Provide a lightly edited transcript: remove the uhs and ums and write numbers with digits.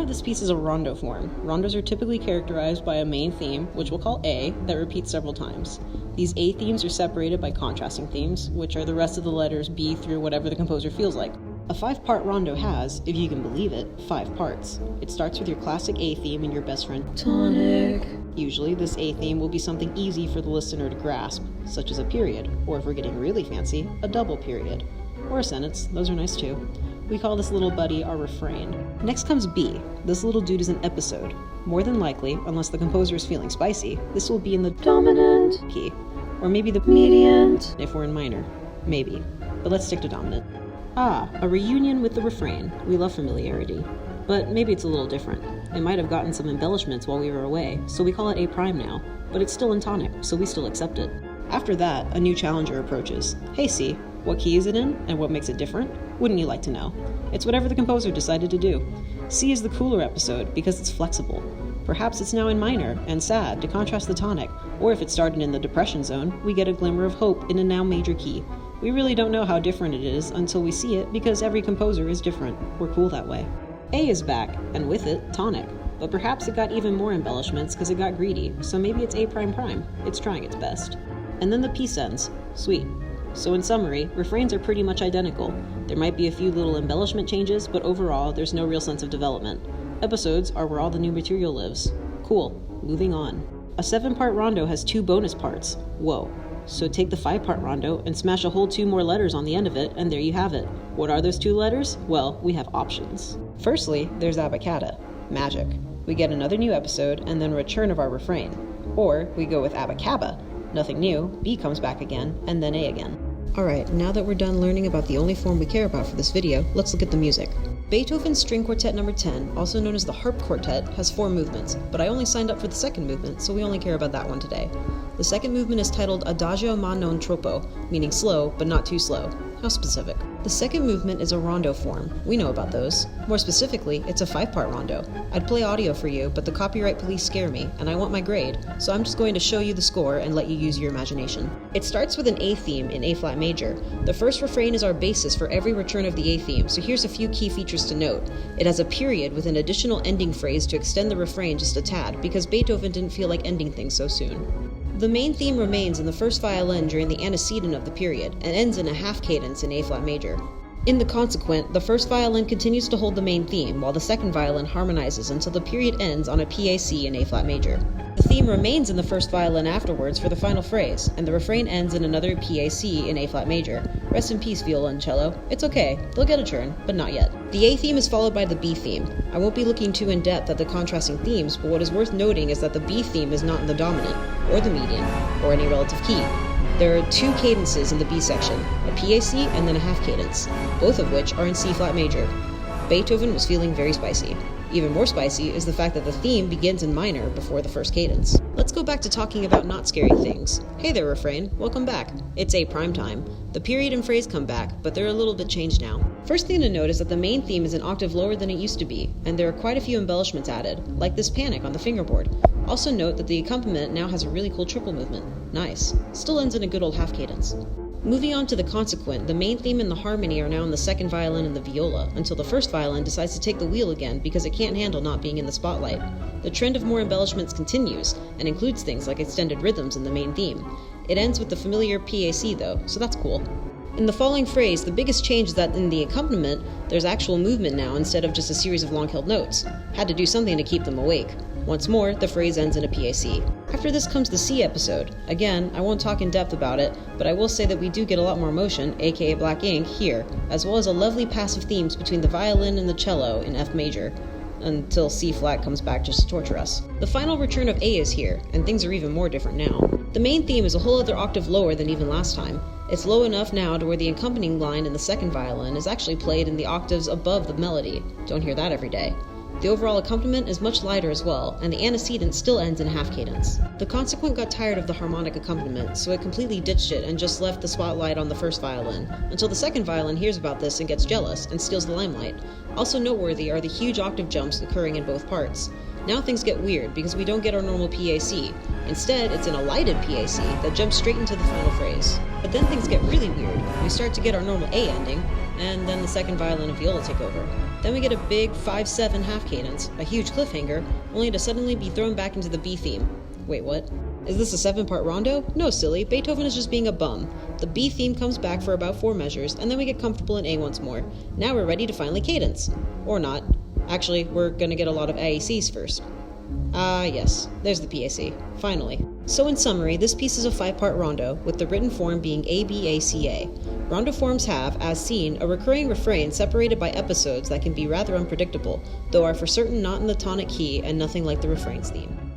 of this piece is a rondo form. Rondos are typically characterized by a main theme, which we'll call A, that repeats several times. These A themes are separated by contrasting themes, which are the rest of the letters B through whatever the composer feels like. A 5-part rondo has, if you can believe it, 5 parts. It starts with your classic A theme and your best friend, tonic. Usually, this A theme will be something easy for the listener to grasp, such as a period, or if we're getting really fancy, a double period. Or a sentence, those are nice too. We call this little buddy our refrain. Next comes B. This little dude is an episode. More than likely, unless the composer is feeling spicy, this will be in the dominant key. Or maybe the median, if we're in minor. Maybe. But let's stick to dominant. Ah, a reunion with the refrain. We love familiarity. But maybe it's a little different. It might have gotten some embellishments while we were away, so we call it A prime now. But it's still in tonic, so we still accept it. After that, a new challenger approaches. Hey C, what key is it in, and what makes it different? Wouldn't you like to know? It's whatever the composer decided to do. C is the cooler episode because it's flexible. Perhaps it's now in minor and sad to contrast the tonic, or if it started in the depression zone, we get a glimmer of hope in a now major key. We really don't know how different it is until we see it because every composer is different. We're cool that way. A is back, and with it, tonic. But perhaps it got even more embellishments because it got greedy, so maybe it's A prime prime. It's trying its best. And then the piece ends. Sweet. So in summary, refrains are pretty much identical. There might be a few little embellishment changes, but overall, there's no real sense of development. Episodes are where all the new material lives. Cool. Moving on. A 7-part rondo has 2 bonus parts. Whoa. So take the 5-part rondo and smash a whole 2 more letters on the end of it, and there you have it. What are those 2 letters? Well, we have options. Firstly, there's abacada. Magic. We get another new episode, and then return of our refrain. Or, we go with abacaba. Nothing new, B comes back again, and then A again. Alright, now that we're done learning about the only form we care about for this video, let's look at the music. Beethoven's String Quartet No. 10, also known as the Harp Quartet, has 4 movements, but I only signed up for the second movement, so we only care about that one today. The second movement is titled Adagio ma non troppo, meaning slow, but not too slow. How specific. The second movement is a rondo form. We know about those. More specifically, it's a 5-part rondo. I'd play audio for you, but the copyright police scare me, and I want my grade, so I'm just going to show you the score and let you use your imagination. It starts with an A theme in A-flat major. The first refrain is our basis for every return of the A theme, so here's a few key features to note. It has a period with an additional ending phrase to extend the refrain just a tad, because Beethoven didn't feel like ending things so soon. The main theme remains in the first violin during the antecedent of the period, and ends in a half cadence in A-flat major. In the consequent, the first violin continues to hold the main theme, while the second violin harmonizes until the period ends on a PAC in A-flat major. The theme remains in the first violin afterwards for the final phrase, and the refrain ends in another PAC in A-flat major. Rest in peace, viola and cello. It's okay, they'll get a turn, but not yet. The A theme is followed by the B theme. I won't be looking too in depth at the contrasting themes, but what is worth noting is that the B theme is not in the dominant, or the median, or any relative key. There are 2 cadences in the B section, a PAC and then a half cadence, both of which are in C-flat major. Beethoven was feeling very spicy. Even more spicy is the fact that the theme begins in minor before the first cadence. Let's go back to talking about not scary things. Hey there, refrain. Welcome back. It's A prime time. The period and phrase come back, but they're a little bit changed now. First thing to note is that the main theme is an octave lower than it used to be, and there are quite a few embellishments added, like this panic on the fingerboard. Also note that the accompaniment now has a really cool triple movement. Nice. Still ends in a good old half cadence. Moving on to the consequent, the main theme and the harmony are now in the second violin and the viola, until the first violin decides to take the wheel again because it can't handle not being in the spotlight. The trend of more embellishments continues, and includes things like extended rhythms in the main theme. It ends with the familiar PAC though, so that's cool. In the following phrase, the biggest change is that in the accompaniment, there's actual movement now instead of just a series of long-held notes. Had to do something to keep them awake. Once more, the phrase ends in a PAC. After this comes the C episode. Again, I won't talk in depth about it, but I will say that we do get a lot more motion, aka black ink, here, as well as a lovely passive themes between the violin and the cello in F major, until C flat comes back just to torture us. The final return of A is here, and things are even more different now. The main theme is a whole other octave lower than even last time. It's low enough now to where the accompanying line in the second violin is actually played in the octaves above the melody. Don't hear that every day. The overall accompaniment is much lighter as well, and the antecedent still ends in half cadence. The consequent got tired of the harmonic accompaniment, so it completely ditched it and just left the spotlight on the first violin, until the second violin hears about this and gets jealous, and steals the limelight. Also noteworthy are the huge octave jumps occurring in both parts. Now things get weird, because we don't get our normal PAC. Instead, it's in a lighted PAC that jumps straight into the final phrase. But then things get really weird. We start to get our normal A ending, and then the second violin and viola take over. Then we get a big 5/7 half cadence, a huge cliffhanger, only to suddenly be thrown back into the B theme. Wait, what? Is this a 7-part rondo? No, silly, Beethoven is just being a bum. The B theme comes back for about 4 measures, and then we get comfortable in A once more. Now we're ready to finally cadence. Or not. Actually, we're gonna get a lot of AACs first. Yes, there's the PAC. Finally. So in summary, this piece is a 5-part rondo, with the written form being ABACA. Rondo forms have, as seen, a recurring refrain separated by episodes that can be rather unpredictable, though are for certain not in the tonic key and nothing like the refrain's theme.